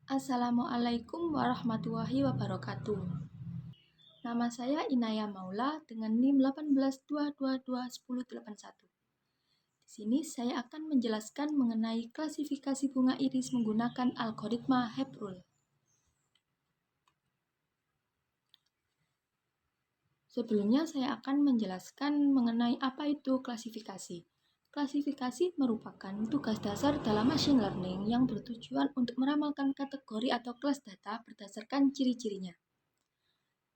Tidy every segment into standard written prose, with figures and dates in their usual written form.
Assalamualaikum warahmatullahi wabarakatuh. Nama saya Inaya Maula dengan NIM 18222101. Di sini saya akan menjelaskan mengenai klasifikasi bunga iris menggunakan algoritma Habre. Sebelumnya saya akan menjelaskan mengenai apa itu klasifikasi. Klasifikasi merupakan tugas dasar dalam machine learning yang bertujuan untuk meramalkan kategori atau kelas data berdasarkan ciri-cirinya.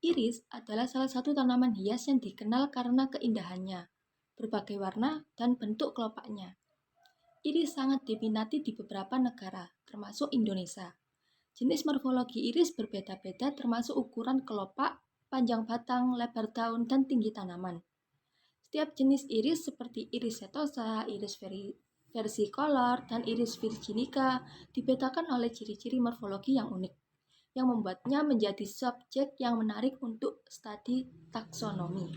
Iris adalah salah satu tanaman hias yang dikenal karena keindahannya, berbagai warna, dan bentuk kelopaknya. Iris sangat diminati di beberapa negara, termasuk Indonesia. Jenis morfologi iris berbeda-beda termasuk ukuran kelopak, panjang batang, lebar daun, dan tinggi tanaman. Setiap jenis iris seperti iris setosa, iris versicolor, dan iris virginica dibedakan oleh ciri-ciri morfologi yang unik, yang membuatnya menjadi subjek yang menarik untuk studi taksonomi.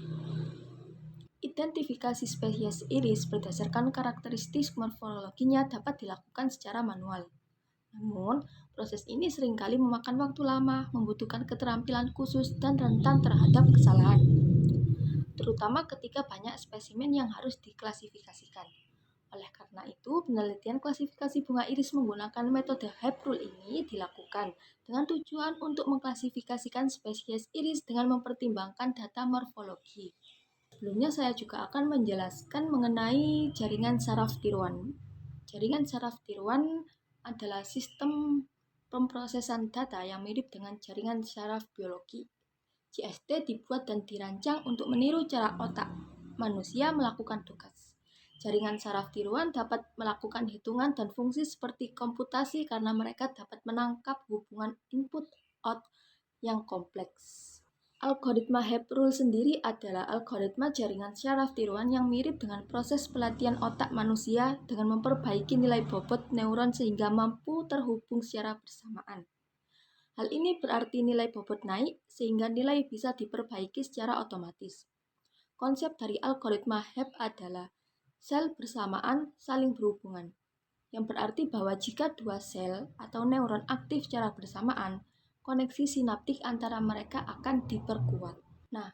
Identifikasi spesies iris berdasarkan karakteristik morfologinya dapat dilakukan secara manual. Namun, proses ini seringkali memakan waktu lama, membutuhkan keterampilan khusus, dan rentan terhadap kesalahan, terutama ketika banyak spesimen yang harus diklasifikasikan. Oleh karena itu, penelitian klasifikasi bunga iris menggunakan metode Habre ini dilakukan dengan tujuan untuk mengklasifikasikan spesies iris dengan mempertimbangkan data morfologi. Sebelumnya saya juga akan menjelaskan mengenai jaringan saraf tiruan. Jaringan saraf tiruan adalah sistem pemrosesan data yang mirip dengan jaringan saraf biologi. JST dibuat dan dirancang untuk meniru cara otak manusia melakukan tugas. Jaringan saraf tiruan dapat melakukan hitungan dan fungsi seperti komputasi karena mereka dapat menangkap hubungan input-out yang kompleks. Algoritma Habre sendiri adalah algoritma jaringan saraf tiruan yang mirip dengan proses pelatihan otak manusia dengan memperbaiki nilai bobot neuron sehingga mampu terhubung secara bersamaan. Hal ini berarti nilai bobot naik sehingga nilai bisa diperbaiki secara otomatis. Konsep dari algoritma Habre adalah sel bersamaan saling berhubungan, yang berarti bahwa jika dua sel atau neuron aktif secara bersamaan, koneksi sinaptik antara mereka akan diperkuat. Nah,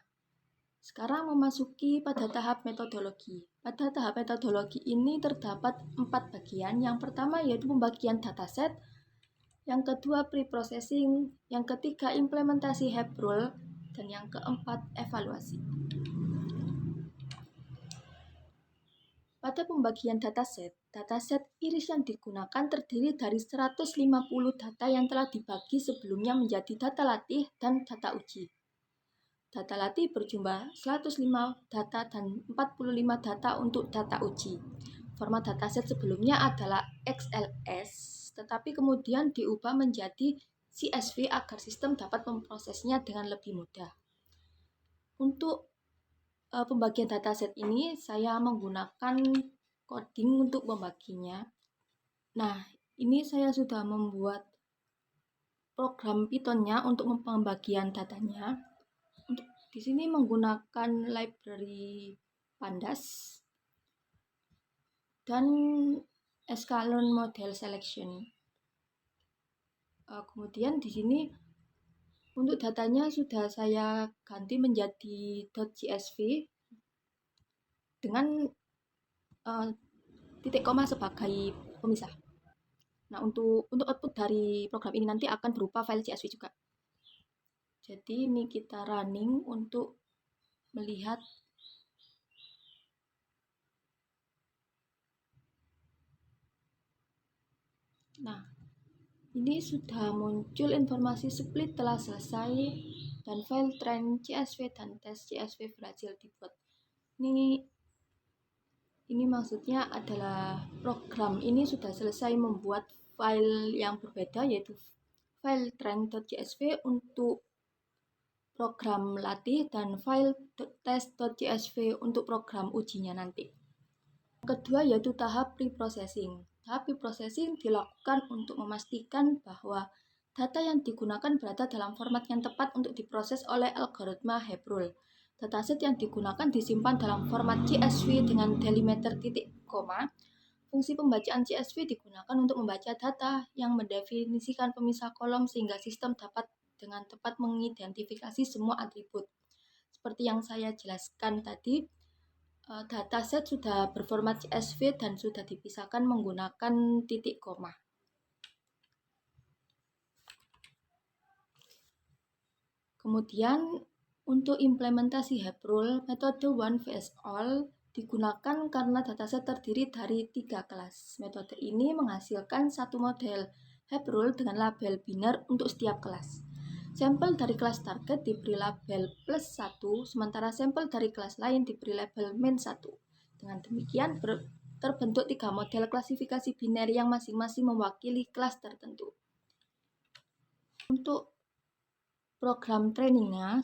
sekarang memasuki pada tahap metodologi. Pada tahap metodologi ini terdapat 4 bagian. Yang pertama yaitu pembagian dataset, yang kedua pre-processing, yang ketiga implementasi Habre, dan yang keempat evaluasi. Pada pembagian dataset iris yang digunakan terdiri dari 150 data yang telah dibagi sebelumnya menjadi data latih dan data uji. Data latih berjumlah 105 data dan 45 data untuk data uji. Format dataset sebelumnya adalah XLS, tetapi kemudian diubah menjadi CSV agar sistem dapat memprosesnya dengan lebih mudah. Untuk pembagian dataset ini saya menggunakan coding untuk membaginya. Nah, ini saya sudah membuat program Python-nya untuk pembagian datanya. Untuk di sini menggunakan library Pandas dan Escalon Model Selection. Kemudian di sini untuk datanya sudah saya ganti menjadi .csv dengan titik koma sebagai pemisah. Nah, untuk output dari program ini nanti akan berupa file CSV juga. Jadi ini kita running untuk melihat. Nah, ini sudah muncul informasi split telah selesai dan file train CSV dan tes CSV berhasil dibuat. Ini maksudnya adalah program ini sudah selesai membuat file yang berbeda, yaitu file train.csv untuk program latih dan file test.csv untuk program ujinya nanti. Kedua yaitu tahap pre-processing. Tahap pre-processing dilakukan untuk memastikan bahwa data yang digunakan berada dalam format yang tepat untuk diproses oleh algoritma Habre. Dataset yang digunakan disimpan dalam format CSV dengan delimiter titik koma. Fungsi pembacaan CSV digunakan untuk membaca data yang mendefinisikan pemisah kolom sehingga sistem dapat dengan tepat mengidentifikasi semua atribut. Seperti yang saya jelaskan tadi, dataset sudah berformat CSV dan sudah dipisahkan menggunakan titik koma. Kemudian untuk implementasi Heap Rule, metode One vs All digunakan karena dataset terdiri dari 3 kelas. Metode ini menghasilkan satu model Heap Rule dengan label biner untuk setiap kelas. Sampel dari kelas target diberi label +1, sementara sampel dari kelas lain diberi label -1. Dengan demikian, terbentuk 3 model klasifikasi biner yang masing-masing mewakili kelas tertentu. Untuk program trainingnya,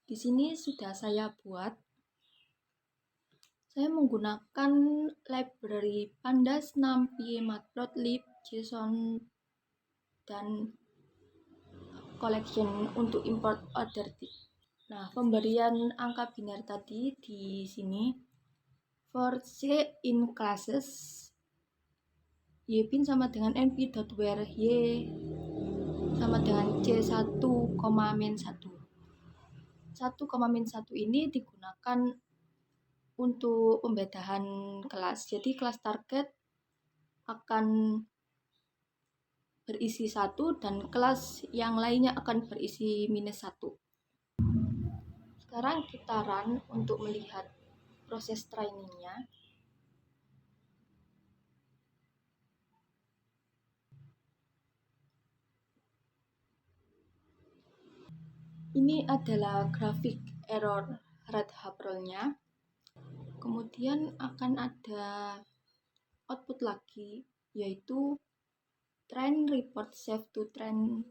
di sini sudah saya buat. Saya menggunakan library Pandas, NumPy, Matplotlib, JSON, dan collection untuk import order. Nah, pemberian angka biner tadi di sini. For C in classes, y bin sama dengan np.where y sama dengan c1, -1. 1,-1 ini digunakan untuk pembedahan kelas. Jadi kelas target akan berisi 1 dan kelas yang lainnya akan berisi -1. Sekarang kita run untuk melihat proses trainingnya. Ini adalah grafik error rate Heap Rule-nya. Kemudian akan ada output lagi, yaitu train report save to train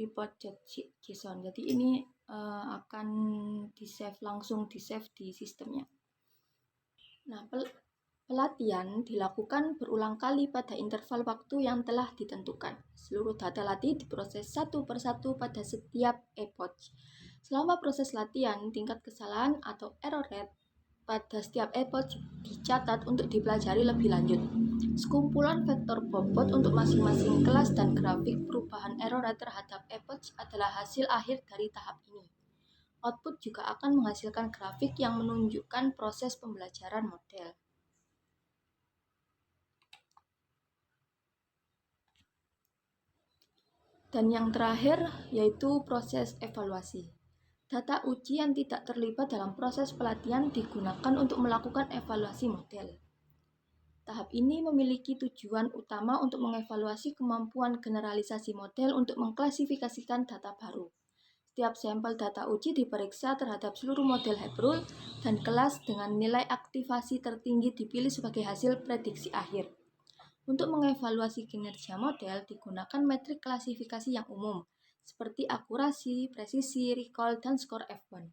report.json. Jadi ini akan langsung di save di sistemnya. Nah, pelatihan dilakukan berulang kali pada interval waktu yang telah ditentukan. Seluruh data latih diproses satu persatu pada setiap epoch. Selama proses latihan, tingkat kesalahan atau error rate pada setiap epoch dicatat untuk dipelajari lebih lanjut. Sekumpulan vektor bobot untuk masing-masing kelas dan grafik perubahan error rate terhadap epoch adalah hasil akhir dari tahap ini. Output juga akan menghasilkan grafik yang menunjukkan proses pembelajaran model. Dan yang terakhir yaitu proses evaluasi. Data uji yang tidak terlibat dalam proses pelatihan digunakan untuk melakukan evaluasi model. Tahap ini memiliki tujuan utama untuk mengevaluasi kemampuan generalisasi model untuk mengklasifikasikan data baru. Setiap sampel data uji diperiksa terhadap seluruh model Heap Rule dan kelas dengan nilai aktivasi tertinggi dipilih sebagai hasil prediksi akhir. Untuk mengevaluasi kinerja model digunakan metrik klasifikasi yang umum, seperti akurasi, presisi, recall, dan skor F1.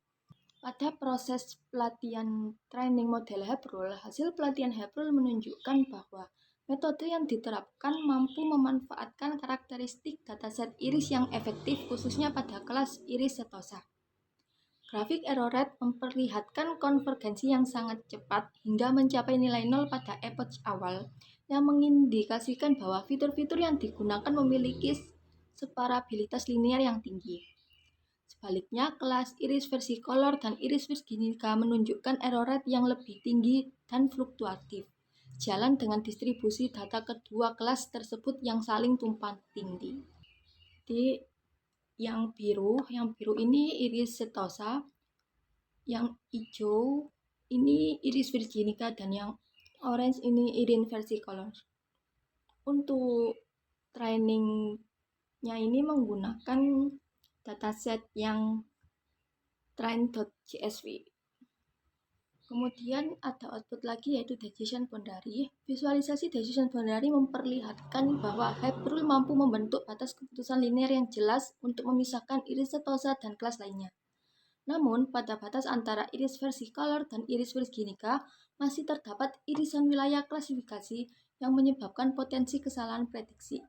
Pada proses pelatihan training model Heap Rule, hasil pelatihan Heap Rule menunjukkan bahwa metode yang diterapkan mampu memanfaatkan karakteristik dataset iris yang efektif khususnya pada kelas iris setosa. Grafik error rate memperlihatkan konvergensi yang sangat cepat hingga mencapai nilai 0 pada epoch awal, yang mengindikasikan bahwa fitur-fitur yang digunakan memiliki separabilitas linear yang tinggi. Sebaliknya, kelas iris versi color dan iris Virginica menunjukkan error rate yang lebih tinggi dan fluktuatif, jalan dengan distribusi data kedua kelas tersebut yang saling tumpang tindih. Di yang biru ini iris setosa, yang hijau ini iris Virginica, dan yang orange ini iris versi color. Untuk trainingnya ini menggunakan dataset yang train.csv. Kemudian ada output lagi yaitu decision boundary. Visualisasi decision boundary memperlihatkan bahwa Heap Rule mampu membentuk batas keputusan linear yang jelas untuk memisahkan iris setosa dan kelas lainnya. Namun, pada batas antara iris versi color dan iris Virginica masih terdapat irisan wilayah klasifikasi yang menyebabkan potensi kesalahan prediksi.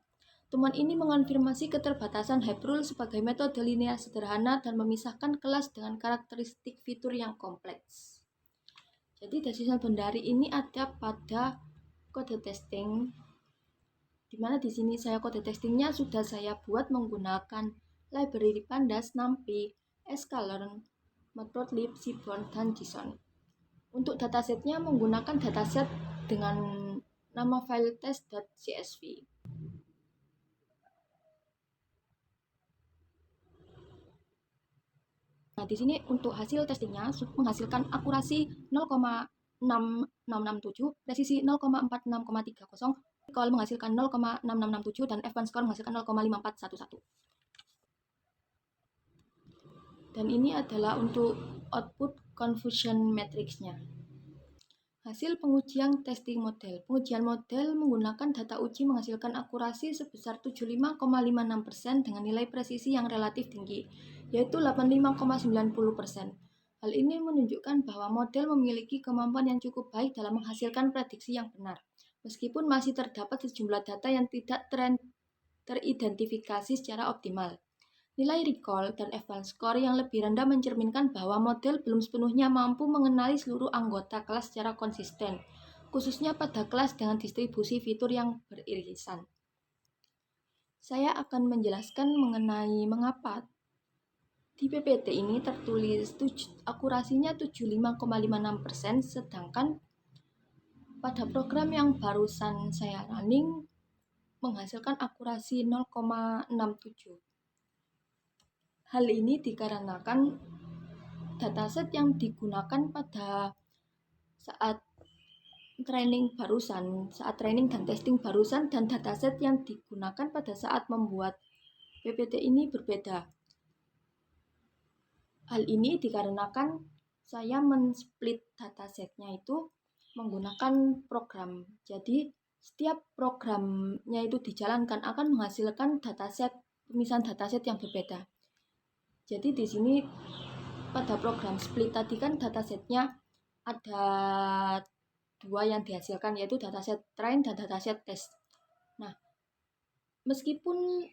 Temuan ini mengonfirmasi keterbatasan Heap Rule sebagai metode linear sederhana dan memisahkan kelas dengan karakteristik fitur yang kompleks. Jadi decision boundary ini ada pada kode testing, di mana di sini saya kode testingnya sudah saya buat menggunakan library Pandas, NumPy, sklearn, Matplotlib, Seaborn, dan JSON. Untuk datasetnya menggunakan dataset dengan nama file test.csv. Nah, di sini untuk hasil testingnya menghasilkan akurasi 0,6667, presisi 0,4630, recall menghasilkan 0,6667, dan F1 score menghasilkan 0,5411. Dan ini adalah untuk output confusion matrix-nya. Hasil pengujian testing model. Pengujian model menggunakan data uji menghasilkan akurasi sebesar 75,56% dengan nilai presisi yang relatif tinggi, yaitu 85,90%. Hal ini menunjukkan bahwa model memiliki kemampuan yang cukup baik dalam menghasilkan prediksi yang benar, meskipun masih terdapat sejumlah data yang tidak teridentifikasi secara optimal. Nilai recall dan F1 score yang lebih rendah mencerminkan bahwa model belum sepenuhnya mampu mengenali seluruh anggota kelas secara konsisten, khususnya pada kelas dengan distribusi fitur yang beririsan. Saya akan menjelaskan mengenai mengapa di PPT ini tertulis akurasinya 75,56%, sedangkan pada program yang barusan saya running menghasilkan akurasi 0,67. Hal ini dikarenakan dataset yang digunakan pada saat training dan testing barusan dan dataset yang digunakan pada saat membuat PPT ini berbeda. Hal ini dikarenakan saya men-split datasetnya itu menggunakan program. Jadi setiap programnya itu dijalankan akan menghasilkan pemisahan dataset yang berbeda. Jadi di sini pada program split tadi kan datasetnya ada dua yang dihasilkan, yaitu dataset train dan dataset test. Nah, meskipun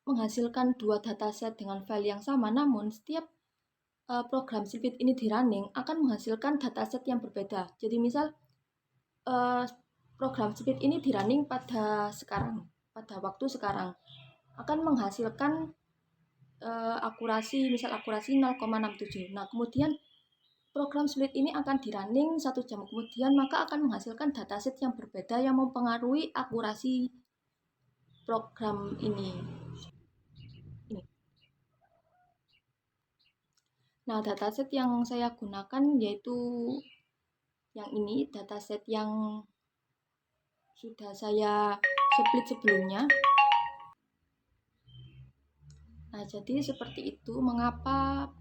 menghasilkan dua dataset dengan file yang sama, namun setiap program split ini di running akan menghasilkan dataset yang berbeda. Jadi misal program split ini di running pada waktu sekarang akan menghasilkan akurasi 0,67. Nah, kemudian program split ini akan di running 1 jam kemudian, maka akan menghasilkan dataset yang berbeda yang mempengaruhi akurasi program ini. Nah, dataset yang saya gunakan yaitu yang ini, dataset yang sudah saya split sebelumnya. Nah, jadi seperti itu mengapa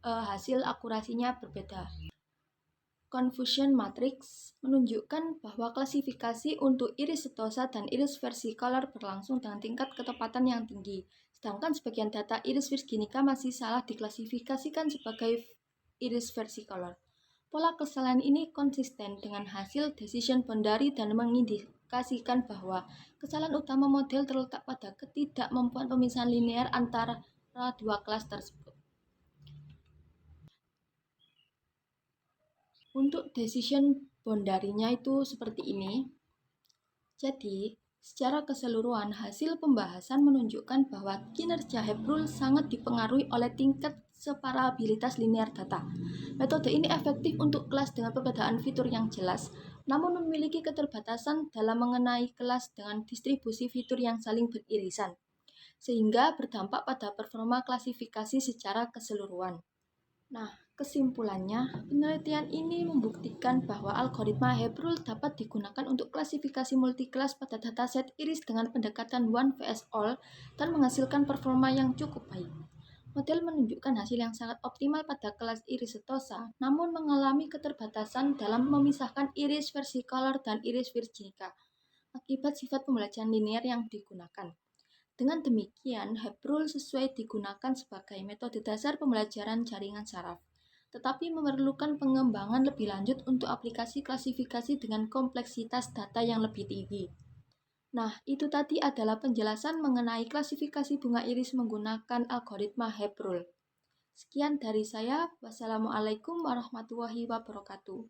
hasil akurasinya berbeda. Confusion matrix menunjukkan bahwa klasifikasi untuk iris setosa dan iris versicolor berlangsung dengan tingkat ketepatan yang tinggi, sedangkan sebagian data iris virginica masih salah diklasifikasikan sebagai iris versicolor. Pola kesalahan ini konsisten dengan hasil decision boundary dan mengindikasikan bahwa kesalahan utama model terletak pada ketidakmampuan pemisahan linear antara dua kelas tersebut. Untuk decision boundary-nya itu seperti ini. Jadi, secara keseluruhan hasil pembahasan menunjukkan bahwa kinerja Heap Rule sangat dipengaruhi oleh tingkat separabilitas linear data. Metode ini efektif untuk kelas dengan perbedaan fitur yang jelas, namun memiliki keterbatasan dalam mengenai kelas dengan distribusi fitur yang saling beririsan, sehingga berdampak pada performa klasifikasi secara keseluruhan. Nah, kesimpulannya, penelitian ini membuktikan bahwa algoritma Heap Rule dapat digunakan untuk klasifikasi multi-kelas pada dataset iris dengan pendekatan one vs all dan menghasilkan performa yang cukup baik. Model menunjukkan hasil yang sangat optimal pada kelas iris setosa, namun mengalami keterbatasan dalam memisahkan iris versicolor dan iris virginica akibat sifat pembelajaran linear yang digunakan. Dengan demikian, Heap Rule sesuai digunakan sebagai metode dasar pembelajaran jaringan saraf, tetapi memerlukan pengembangan lebih lanjut untuk aplikasi klasifikasi dengan kompleksitas data yang lebih tinggi. Nah, itu tadi adalah penjelasan mengenai klasifikasi bunga iris menggunakan algoritma Heap Rule. Sekian dari saya. Wassalamualaikum warahmatullahi wabarakatuh.